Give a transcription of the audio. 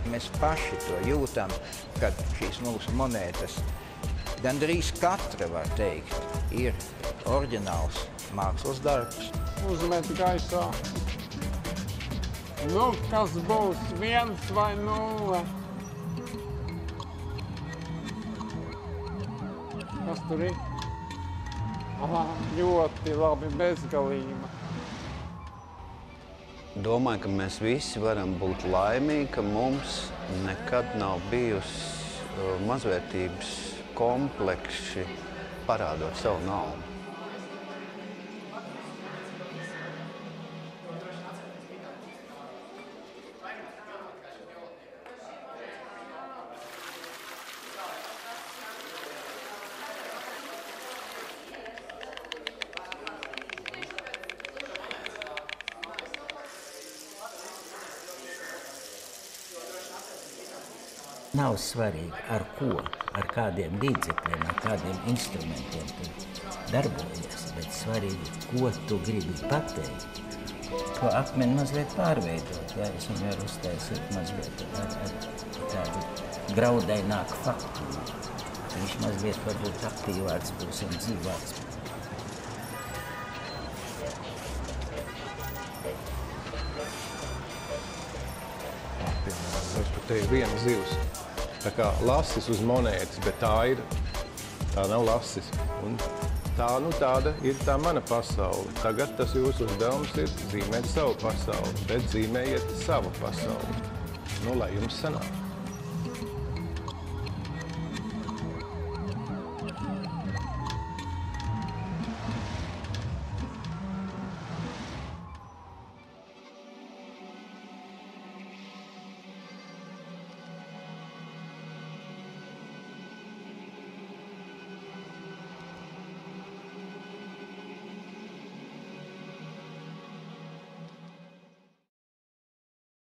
Mēs paši to jūtam, kad šīs mūsu monētas gandrīz katra, var teikt, ir oriģināls mākslas darbs. Uzmet gaisā. Nu, kas būs 1 vai 0? Kas tur ir? Aha, ļoti labi, bezgalība. Domāju, ka mēs visi varam būt laimīgi, ka mums nekad nav bijusi mazvērtības kompleksi parādot savu naudu. Nav svarīgi, ar ko, ar kādiem līdzekļiem, ar kādiem instrumentiem tu darbojies, bet svarīgi, ko tu gribi pateikt. To akmeni mazliet pārveidot, ja es viņu varu uztaisīt mazliet ar tādu graudaināku faktūru. Viņš mazliet varbūt aktīvāks būs un dzīvāks. Te ir viena zivs. Tā kā lasis uz monētas, bet tā nav lasis. Un tāda ir tā mana pasaule. Tagad tas jūsu uzdevums ir zīmēt savu pasauli, bet zīmējiet savu pasauli. Nu, lai jums sanāk.